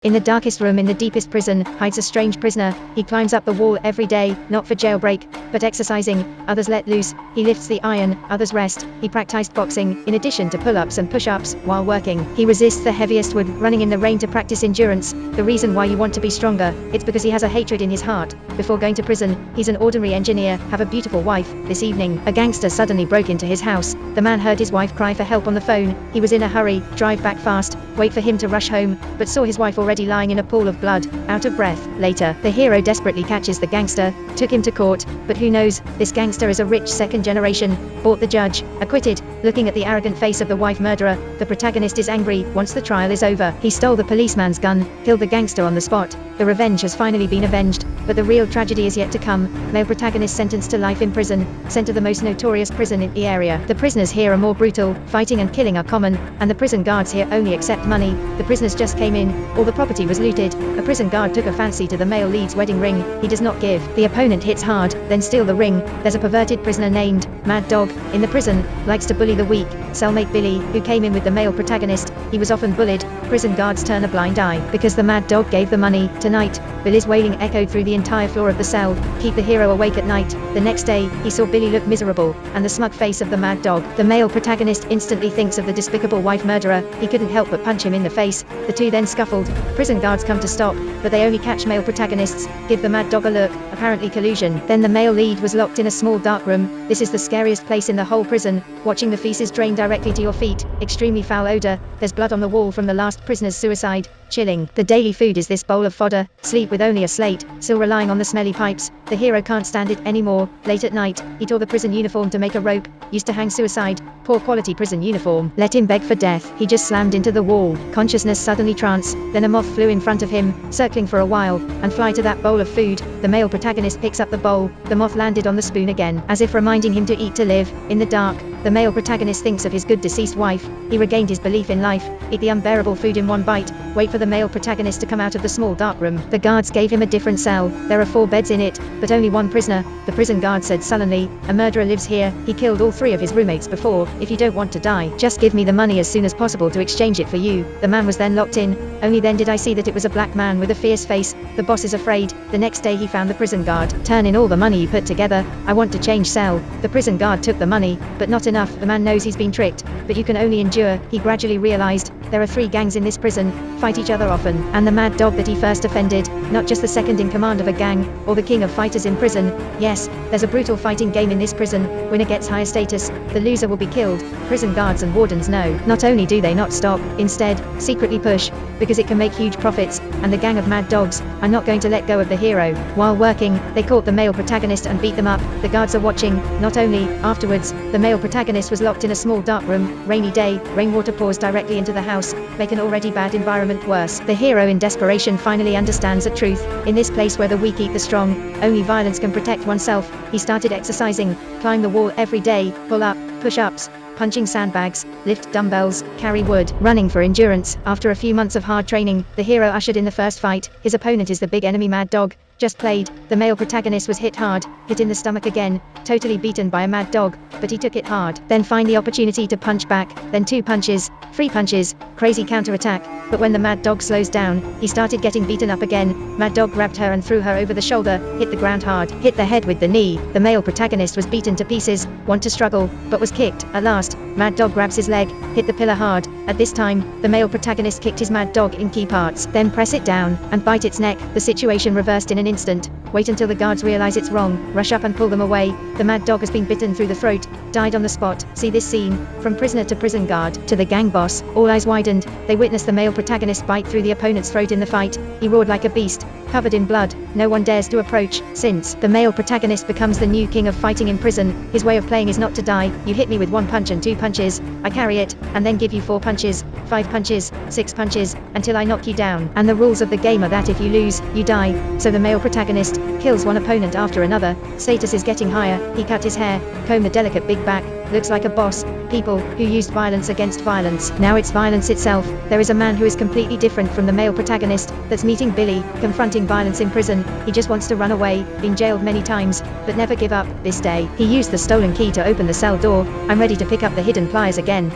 In the darkest room in the deepest prison, hides a strange prisoner. He climbs up the wall every day, not for jailbreak, but exercising. Others let loose. He lifts the iron, others rest. He practiced boxing, in addition to pull-ups and push-ups, while working. He resists the heaviest wood, running in the rain to practice endurance. The reason why you want to be stronger, it's because he has a hatred in his heart. Before going to prison, he's an ordinary engineer, have a beautiful wife. This evening, a gangster suddenly broke into his house. The man heard his wife cry for help on the phone. He was in a hurry, drive back fast, wait for him to rush home, but saw his wife already lying in a pool of blood, out of breath. Later, the hero desperately catches the gangster, took him to court, but who knows, this gangster is a rich second generation, bought the judge, acquitted. Looking at the arrogant face of the wife murderer, the protagonist is angry. Once the trial is over, he stole the policeman's gun, killed the gangster on the spot. The revenge has finally been avenged, but the real tragedy is yet to come. Male protagonist sentenced to life in prison, sent to the most notorious prison in the area. The prisoners here are more brutal, fighting and killing are common, and the prison guards here only accept money. The prisoners just came in, all the property was looted. A prison guard took a fancy to the male lead's wedding ring. He does not give. The opponent hits hard, then steal the ring. There's a perverted prisoner named Mad Dog in the prison, likes to bully the weak. Cellmate Billy, who came in with the male protagonist, he was often bullied. Prison guards turn a blind eye because the Mad Dog gave the money. Tonight, Billy's wailing echoed through the entire floor of the cell. Keep the hero awake at night. The next day, he saw Billy look miserable, and the smug face of the Mad Dog. The male protagonist instantly thinks of the despicable wife murderer. He couldn't help but punch him in the face. The two then scuffled. Prison guards come to stop, but they only catch male protagonists. Give the Mad Dog a look, apparently collusion. Then the male lead was locked in a small dark room. This is the scariest place in the whole prison. Watching the feces drain directly to your feet. Extremely foul odor. There's blood on the wall from the last prisoner's suicide. Chilling. The daily food is this bowl of fodder. Sleep with only a slate, still relying on the smelly pipes. The hero can't stand it anymore. Late at night, he tore the prison uniform to make a rope. Used to hang suicide. Poor quality prison uniform. Let him beg for death. He just slammed into the wall. Consciousness suddenly trance. Then a moth flew in front of him, circling for a while, and fly to that bowl of food. The male protagonist picks up the bowl. The moth landed on the spoon again, as if reminding him to eat to live. In the dark, the male protagonist thinks of his good deceased wife. He regained his belief in life. Eat the unbearable food in one bite. Wait for the male protagonist to come out of the small dark room. The guards gave him a different cell. There are 4 beds in it, but only 1 prisoner. The prison guard said sullenly, "A murderer lives here. He killed all 3 of his roommates before. If you don't want to die, just give me the money as soon as possible to exchange it for you." The man was then locked in. Only then did I see that it was a black man with a fierce face. The boss is afraid. The next day he found the prison guard. "Turn in all the money you put together. I want to change cell." The prison guard took the money, but not enough. The man knows he's been tricked, but you can only endure. He gradually realized, there are 3 gangs in this prison, fight each other often, and the Mad Dog that he first offended, not just the second in command of a gang, or the king of fighters in prison. Yes, there's a brutal fighting game in this prison. Winner gets higher status, the loser will be killed. Prison guards and wardens know. Not only do they not stop, instead, secretly push, because it can make huge profits, and the gang of Mad Dogs are not going to let go of the hero. While working, they caught the male protagonist and beat them up. The guards are watching. Not only, afterwards, the male protagonist was locked in a small dark room. Rainy day, rainwater pours directly into the house, make an already bad environment worse. The hero in desperation finally understands the truth. In this place where the weak eat the strong, only violence can protect oneself. He started exercising, climb the wall every day, pull up, push-ups, punching sandbags, lift dumbbells, carry wood, running for endurance. After a few months of hard training, the hero ushered in the first fight. His opponent is the big enemy Mad Dog. Just played. The male protagonist was hit hard, hit in the stomach again, totally beaten by a Mad Dog, but he took it hard. Then find the opportunity to punch back, then 2 punches, 3 punches, crazy counterattack. But when the Mad Dog slows down, he started getting beaten up again. Mad Dog grabbed her and threw her over the shoulder, hit the ground hard, hit the head with the knee. The male protagonist was beaten to pieces, want to struggle, but was kicked. At last, Mad Dog grabs his leg, hit the pillar hard. At this time, the male protagonist kicked his Mad Dog in key parts, then press it down, and bite its neck. The situation reversed in an instant. Wait until the guards realize it's wrong, rush up and pull them away. The Mad Dog has been bitten through the throat, died on the spot. See this scene, from prisoner to prison guard, to the gang boss. All eyes widened, they witnessed the male protagonist bite through the opponent's throat in the fight. He roared like a beast, covered in blood. No one dares to approach. Since the male protagonist becomes the new king of fighting in prison, his way of playing is not to die. You hit me with 1 punch and 2 punches, I carry it, and then give you 4 punches, 5 punches, 6 punches, until I knock you down. And the rules of the game are that if you lose, you die. So the male protagonist kills one opponent after another. Status is getting higher. He cut his hair, combed the delicate big back, looks like a boss. People who used violence against violence. Now it's violence itself. There is a man who is completely different from the male protagonist, that's meeting Billy, confronting violence in prison. He just wants to run away, been jailed many times, but never give up. This day, he used the stolen key to open the cell door. I'm ready to pick up the hidden pliers again.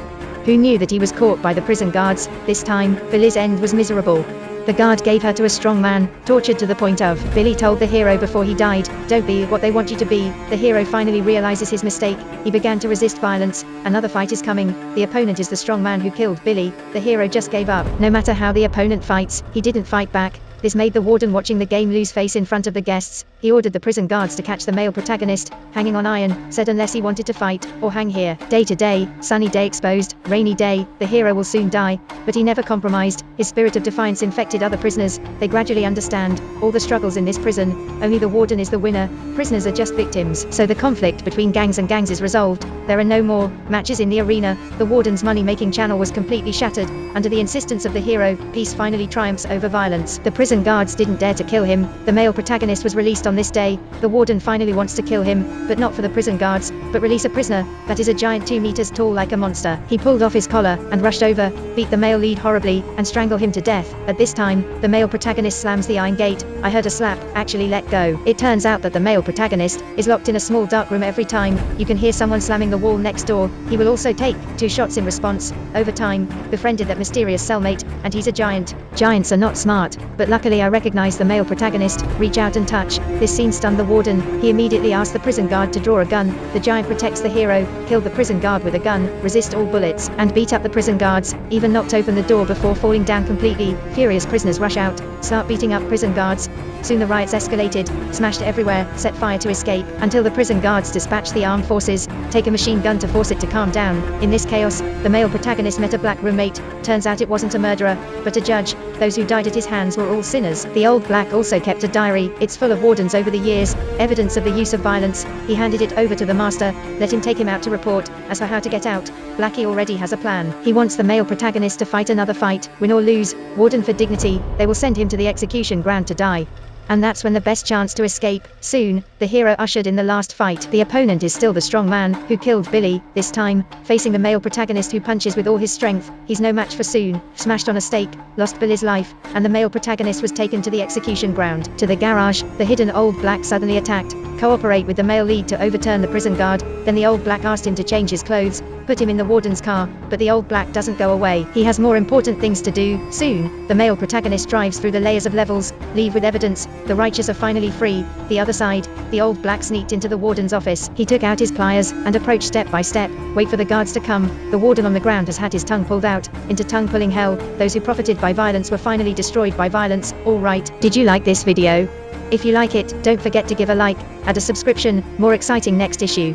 Who knew that he was caught by the prison guards? This time, Billy's end was miserable. The guard gave her to a strong man, tortured to the point of. Billy told the hero before he died, "Don't be what they want you to be." The hero finally realizes his mistake. He began to resist violence. Another fight is coming. The opponent is the strong man who killed Billy. The hero just gave up. No matter how the opponent fights, he didn't fight back. This made the warden watching the game lose face in front of the guests. He ordered the prison guards to catch the male protagonist, hanging on iron, said unless he wanted to fight, or hang here. Day to day, sunny day exposed, rainy day, the hero will soon die. But he never compromised. His spirit of defiance infected other prisoners. They gradually understand all the struggles in this prison. Only the warden is the winner. Prisoners are just victims. So the conflict between gangs and gangs is resolved. There are no more matches in the arena. The warden's money-making channel was completely shattered. Under the insistence of the hero, peace finally triumphs over violence. The prison guards didn't dare to kill him. The male protagonist was released on this day. The warden finally wants to kill him, but not for the prison guards, but release a prisoner that is a giant 2 meters tall like a monster. He pulled off his collar and rushed over, beat the male lead horribly, and strangled him to death. At this time, the male protagonist slams the iron gate. I heard a slap, actually let go. It turns out that the male protagonist is locked in a small dark room every time. You can hear someone slamming the wall next door. He will also take 2 shots in response. Over time, befriended that mysterious cellmate, and he's a giant. Giants are not smart, but luckily I recognize the male protagonist, reach out and touch. This scene stunned the warden. He immediately asked the prison guard to draw a gun. The giant protects the hero, killed the prison guard with a gun, resist all bullets, and beat up the prison guards, even knocked open the door before falling down completely. Furious prisoners rush out, start beating up prison guards. Soon the riots escalated, smashed everywhere, set fire to escape, until the prison guards dispatch the armed forces, take a machine gun to force it to calm down. In this chaos, the male protagonist met a black roommate. Turns out it wasn't a murderer, but a judge. Those who died at his hands were all sinners. The old black also kept a diary. It's full of wardens over the years, evidence of the use of violence. He handed it over to the master, let him take him out to report. As for how to get out, Blackie already has a plan. He wants the male protagonist to fight another fight, win or lose, warden for dignity. They will send him to the execution ground to die. And that's when the best chance to escape. Soon, the hero ushered in the last fight. The opponent is still the strong man who killed Billy, this time, facing the male protagonist who punches with all his strength. He's no match for Soon. Smashed on a stake, lost Billy's life, and the male protagonist was taken to the execution ground. To the garage, the hidden old black suddenly attacked. Cooperate with the male lead to overturn the prison guard. Then the old black asked him to change his clothes, put him in the warden's car, but the old black doesn't go away. He has more important things to do. Soon, the male protagonist drives through the layers of levels, leave with evidence. The righteous are finally free. The other side, the old black sneaked into the warden's office. He took out his pliers and approached step by step. Wait for the guards to come. The warden on the ground has had his tongue pulled out. Into tongue-pulling hell. Those who profited by violence were finally destroyed by violence. All right. Did you like this video? If you like it, don't forget to give a like, add a subscription. More exciting next issue.